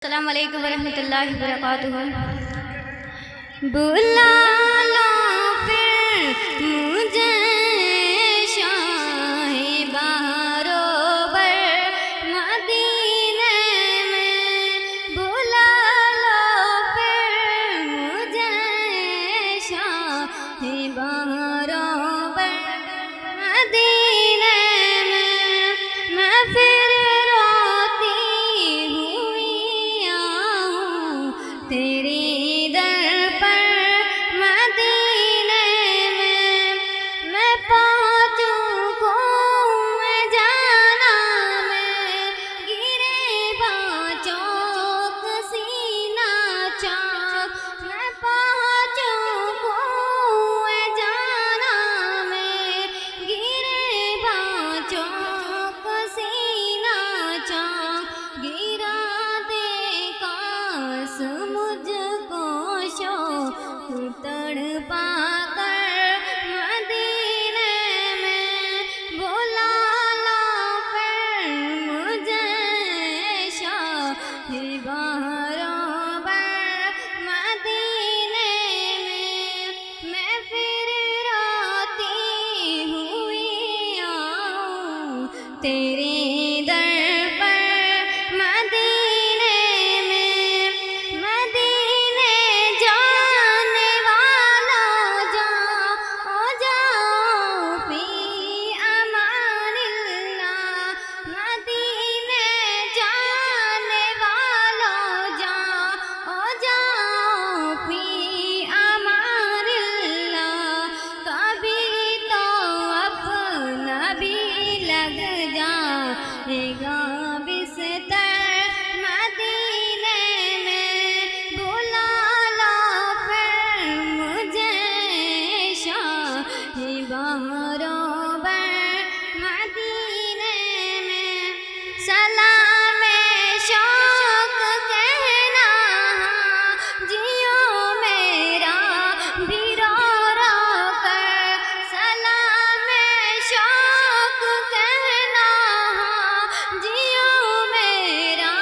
अस्सलाम वालेकुम वरहमतुल्लाहि वबरकातुहू। बुला लो फिर मुझे शाहे बहरोबर मदीने में, बुला लो फिर मुझे शाहे बहरोबर मदीने में। मैं फिर तेरी दर पर मदीने में, मैं पहुँचूं को मैं जाना में, गिरे बाचौक सीना चौक। मैं पहुँचूं को मैं जाना में, गिरे बाचौक सीना चौक। गिरा मुझको शौक तड़पा कर मदीने में, बुला लो फिर मुझे शाहे बहरोबर मदीने में। मैं फिर रोती हुई आऊं तेरी दर पर मदीने में। मदीने जाने वालों जाओ जाओ फी अमानिल्लाह। मदीने जाने वालों जाओ जाओ फी अमानिल्लाह। कभी तो अपना भी लग जाएगा बिस्तर मदीने में, बुला लो फिर मुझे शाहे बहरोबर मदीने में। सलाम शौक कहना जियो मेरा भी रो रो कर। सलाम शौक कहना जियो मेरा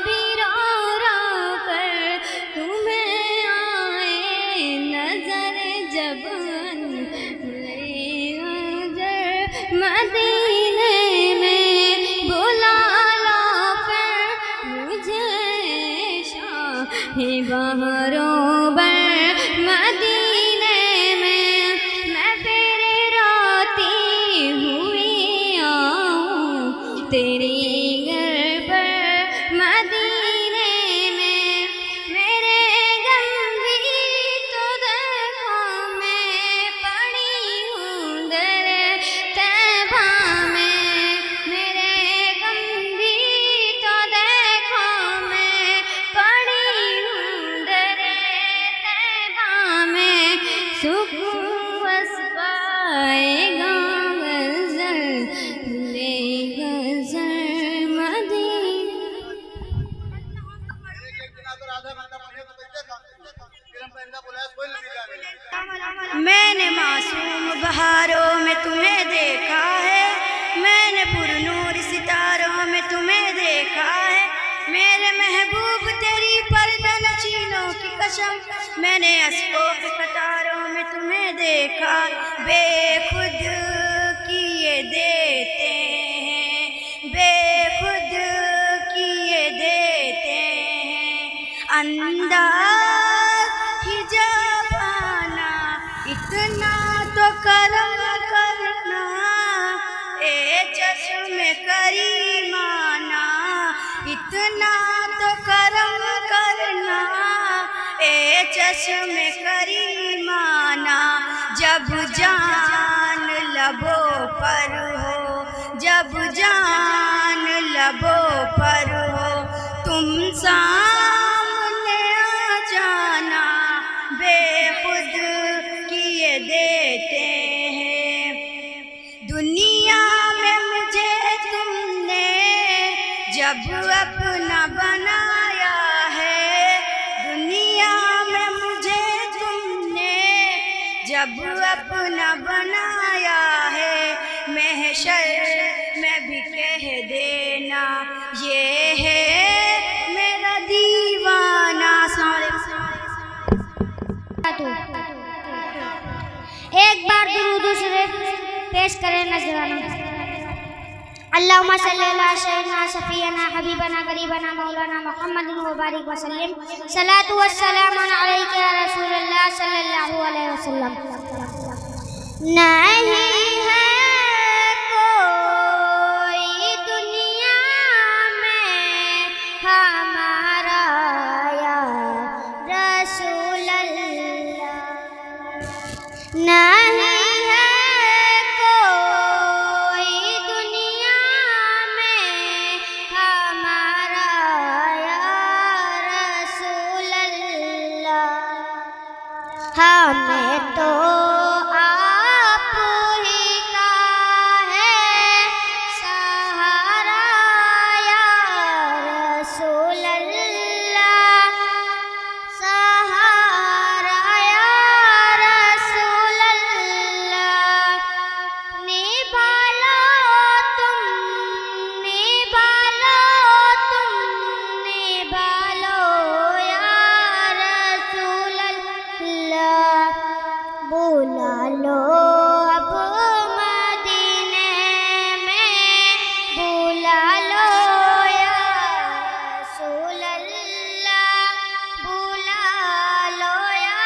भी रो रो कर। तुम्हें आए नजर जब मदीने में, बुला लो फिर मुझे शाहे बहरोबर मदीने में। मैं फिर रोती हुई आऊं तेरी घर पर मदीने में। मेरे गम भी तो देखो मैं पड़ी हूँ दर तैबा में। मेरे गम भी तो देखो मैं पड़ी हूँ दर तैबा में। सुकून बस पाएगा गज़ल ले गज़ल मदीने। मैंने मासूम बहारों में तुम्हें देखा है, मैंने पुरनूर सितारों में तुम्हें देखा है। मेरे महबूब तेरी पर्दा नशीनों की कसम, मैंने अस्कों के कतारों में तुम्हें देखा। बेखुद किए देते हैं, बेखुद किए देते हैं अंदाज हिजाबाना। इतना तो करम करना ए चश्मे करीमाना। इतना तो करम करना ए चश्मे करीमाना। जब जान लबों पर हो, जब जान लबों पर हो, तुम सामने आ जाना। बेखुद किए देते हैं दुनिया में मुझे तुमने जब अपना बनाया है। दुनिया में मुझे तुमने जब अपना बनाया है। महशर में भी कह देना ये है मेरा वबरकातुहू। एक बार दुरूद शरीफ पेश करें नजराना। अल्लाहुम्मा सल्ली अला सय्यिदना शफीअना हबीबना गरीबना मौलाना मुहम्मदिन व बारिक वसल्लम। सलातु वस्सलामु अलैका या रसूलल्लाह सल्लल्लाहु अलैहि वसल्लम। नहीं है कोई दुनिया में हमारा या रसूल अल्लाह। नहीं है कोई दुनिया में हमारा या रसूल अल्लाह। हमें तो आप ही का है सहारा या रसूल अल्लाह। सहारा या रसूल अल्लाह। निभा लो तुम निभा लो या रसूल अल्लाह। बुला लो अब मदीने में बुला लो या रसूल अल्लाह। बुला लो या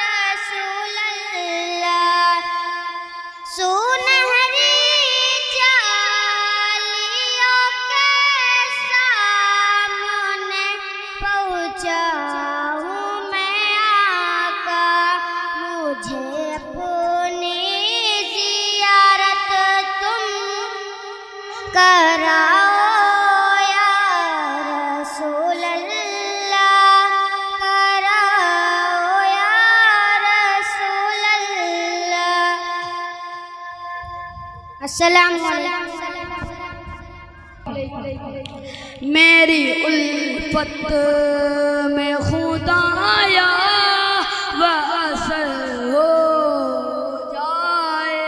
रसूल अल्लाह। सुनहरी जालियों के सामने पहुँचा हूँ मैं आका। मुझे अपनी ज़ियारत तुम कराओ या रसूल अल्लाह। कराओ या रसूल अल्लाह। अस्सलामु अलैकुम। मेरी उल्फत में खुदाया वह असर हो जाए।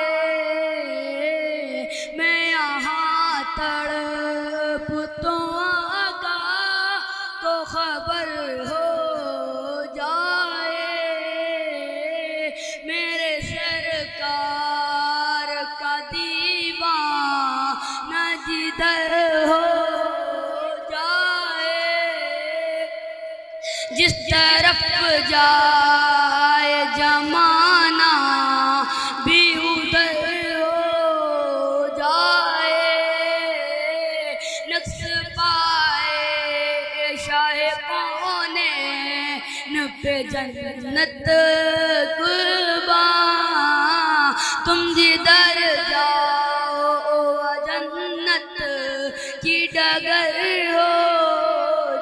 मैं यहाँ तड़प तो आगा को खबर हो जाए। मेरे सरकार का दीवाना जिधर हो जाए। जिस तरफ जाए जमाना भी उधर हो जाए। नक्श पाए शाह कौने न पे जन्नत कुर्बान। तुम जिधर जाओ जन्नत की डगर हो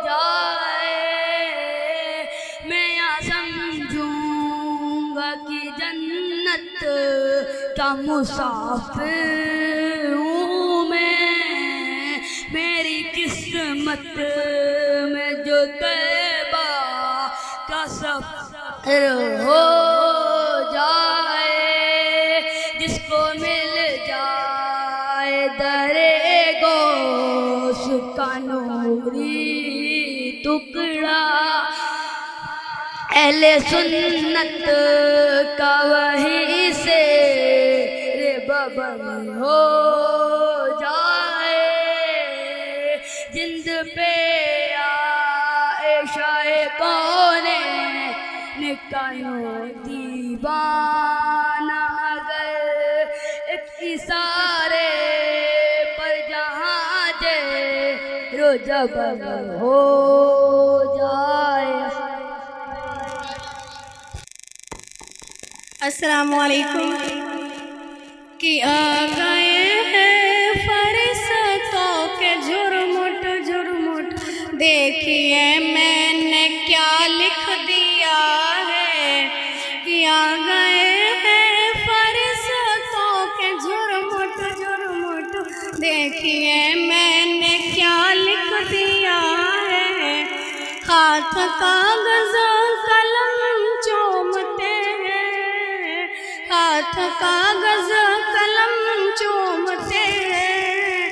जाए। मैं यहाँ समझूंगा कि जन्नत का मुसाफिर हूँ मैं। मेरी किस्मत में जो तैबा का सफर हो जाए। जिसको मिल जाए दरे गोश का नूरी टुकड़ा। अहले सुन्नत का वहीं से रे बबन हो जाए। जिंद पे आए शाह कौने निकायों दीवाना। अगर एक इशारे पर जहाँ जे रोजबन हो जाए। अस्सलामु अलैकुम। कि आ गए हैं फरिश्तों के झुरमुट झुरमुट। देखिए मैंने क्या लिख दिया है। कि आ गए हैं फरिश्तों के झुरमुट झुरमुट। देखिए मैंने क्या लिख दिया है। हाथ कागज़ कलम चूमते हैं। हाथ कागज़ कलम चूमते हैं।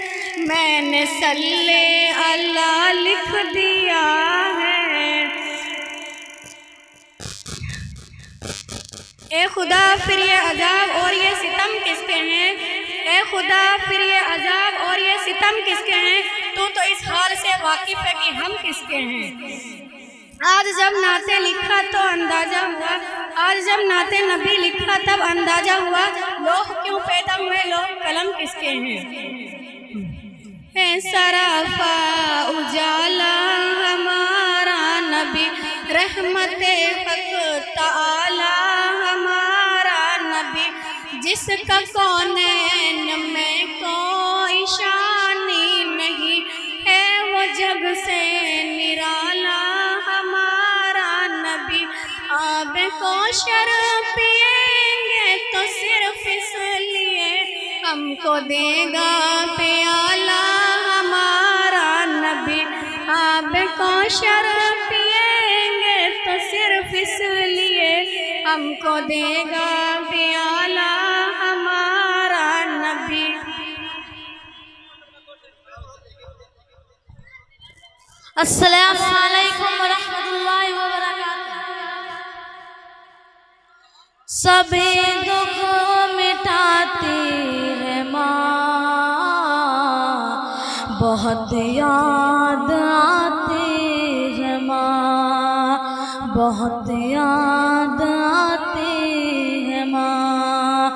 मैंने सल्ले अल्लाह लिख दिया है। ए खुदा फिर ये अजाब और ये सितम किसके हैं? ए खुदा फिर ये अजाब और ये सितम किसके हैं? तू तो इस हाल से वाकिफ है कि हम किसके हैं। आज जब नाते लिखा तो अंदाजा हुआ, आज जब नाते नबी लिखा तब अंदाजा हुआ, लोग क्यों पैदा हुए, लोग कलम किसके हैं। है सराफा उजाला हमारा नबी, रहमते हक ताला हमारा नबी, जिसका कौनैन में कोई शानी नहीं है, वो जग से निराला हमारा नबी। आब कौशर पिएंगे तो सिर्फ इसलिए हमको देगा प्याला हमारा नबी। आब कौशर पिएंगे तो सिर्फ इसलिए हमको देगा प्याला हमारा नबी। अस्सलामु अलैकुम वरहमतुल्लाहि वबरकातुहू। सभी दुख मिटाती है माँ, बहुत याद आती है माँ, बहुत याद आती है माँ।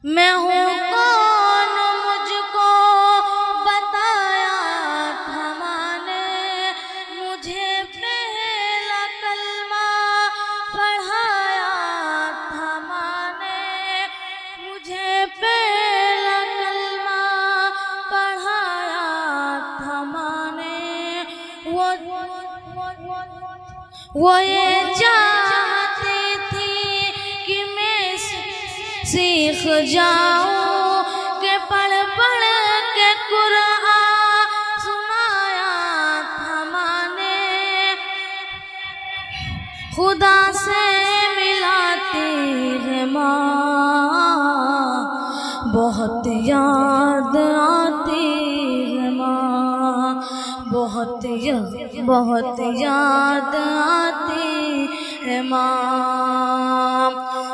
मैं हूँ कौन मुझको बताया था माँ ने, मुझे पहला कलमा पढ़ाया था माँ ने, मुझे पहला कलमा पढ़ाया था माँ ने। वो ये चाहती थी कि मैं सीख जाऊं, के पढ़ पढ़ के कुरान सुनाया था माँ ने। खुदा से मिलाती है माँ, बहुत याद आती है माँ, बहुत याद आती है माँ।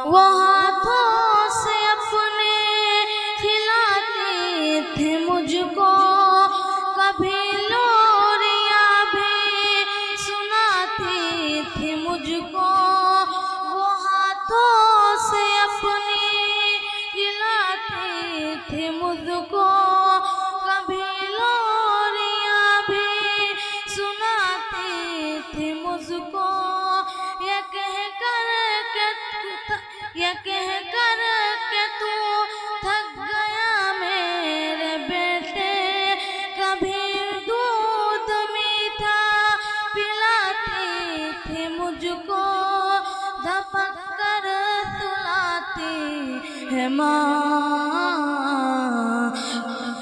वो हाथों से अपने खिलाती थी मुझको, कभी लोरियां भी सुनाती थी मुझको। वो हाथों से अपने खिलाती थी मुझको, कभी लोरियां भी सुनाती थी मुझको। ये कह कर के तू थक गया मेरे बेटे, कभी दूध मीठा पिलाती थी मुझको, धपक कर सुलाती है माँ,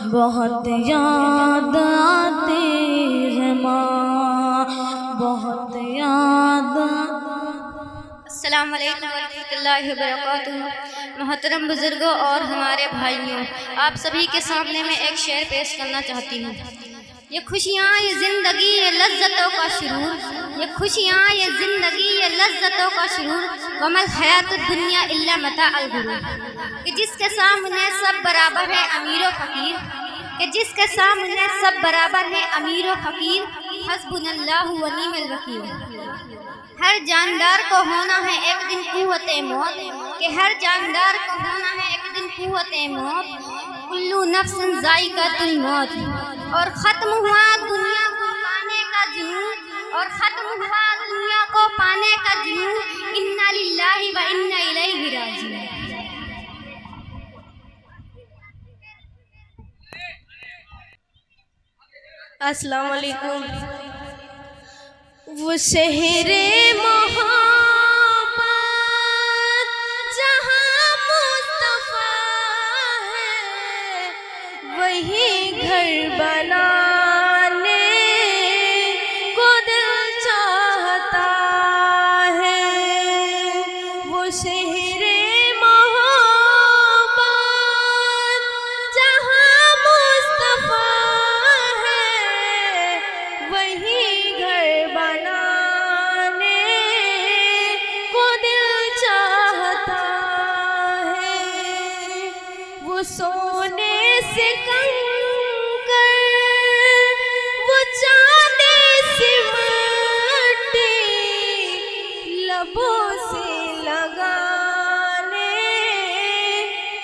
बहुत याद आती है माँ, बहुत याद। अस्सलाम वालेकुम वरहमतुल्लाहि वबरकातुहू। मोहतरम बुजुर्गों और हमारे भाइयों, आप सभी के सामने मैं एक शेर पेश करना चाहती हूँ। ये खुशियाँ ये ज़िंदगी ये लज्जतों का शुरूर, ये खुशियाँ ये ज़िंदगी ये लज्जतों का शुरूर, वमल हयातुद दुनिया इल्ला मता अल गुरूर। कि जिसके सामने सब बराबर है अमीर व फ़कीर, कि जिसके सामने सब बराबर है अमीर व फ़कीर, हस्बुनल्लाहु व निअमल वकील। हर जानदार को होना है एक दिन कुव्वते मौत, कि हर जानदार को होना है एक दिन कुव्वते मौत। कुल्लू नफ्सिन ज़ाइक़ातुल मौत। और ख़त्म हुआ दुनिया को पाने का जुनून, और ख़त्म हुआ दुनिया को पाने का जुनून। इन्ना लिल्लाहि व इन्ना इलैहि राजिऊन। अस्सलाम वालेकुम। वो शहरे मोहब्बत जहाँ मुस्तफ़ा है, वही घर बनाने को दिल चाहता है। वो शहरे मोहब्बत जहाँ मुस्तफ़ा है, वही घर बनाने से कंकर वो चांदी सी मिट्टी लबों से लगाने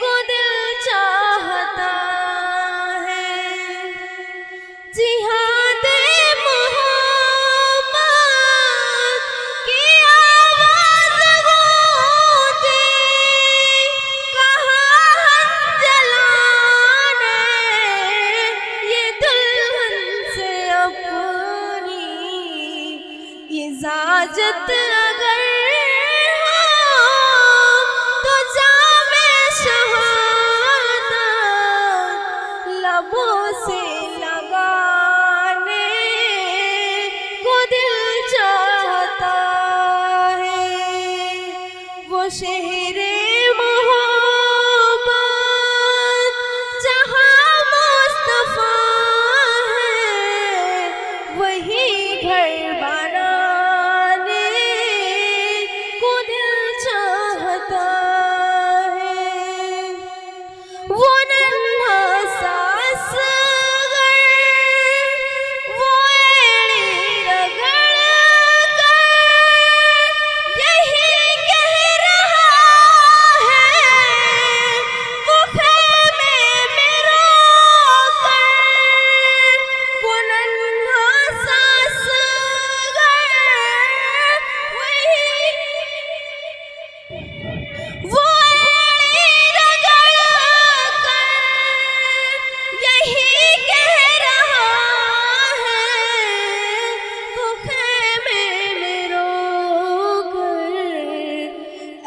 को दिल चाहता है। जिहाद मोहब्बत की आवाज़ गूंजे, कहाँ हम जलाने ये दुल्हन से अपनी इजाज़त अगर हो तो जामे शहादत लबों से लगाने को दिल चाहता है। वो शहरे मोहब्बत जहाँ मुस्तफा है, वही घर बनाने को दिल चाहता है। वो नन्हा सा असगर, वो एड़ी रगड़ कर यही कह रहा है, वो खेमे में रोकर। वो नन्हा सा असगर, वो एड़ी रगड़ कर यही कह रहा है, वो खेमे में रोकर।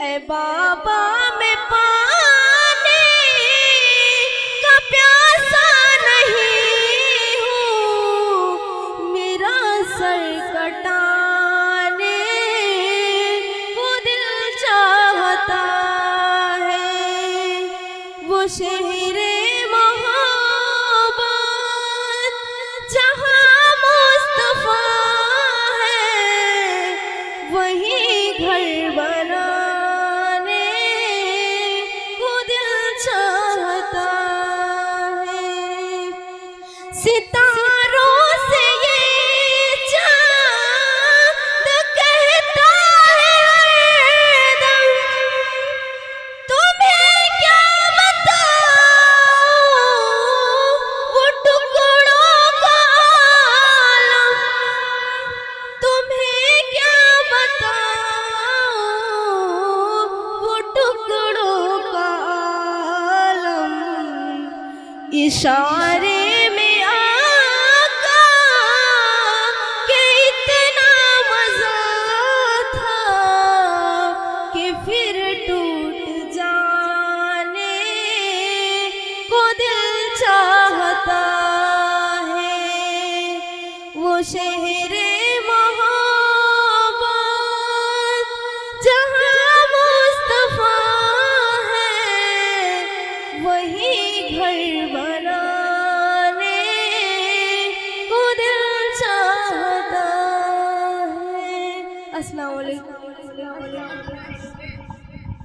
ऐ बाबा मैं पानी का प्यासा नहीं हूँ, मेरा सर कटाने को दिल चाहता है। वो शहरे मोहब्बत जहाँ मुस्तफा है, वही घर बनाने को दिल चाहता है। सितारों से ये चांद कहता है हरदम, तुम्हें क्या बताऊं वो टुकड़ों का आलम। तुम्हें क्या बताऊं वो टुकड़ों का आलम। इशारे में आका के इतना मजा था कि फिर टूट जाने को दिल चाहता है। वो शहरे मोहब्बत जहाँ मुस्तफा है, वही घर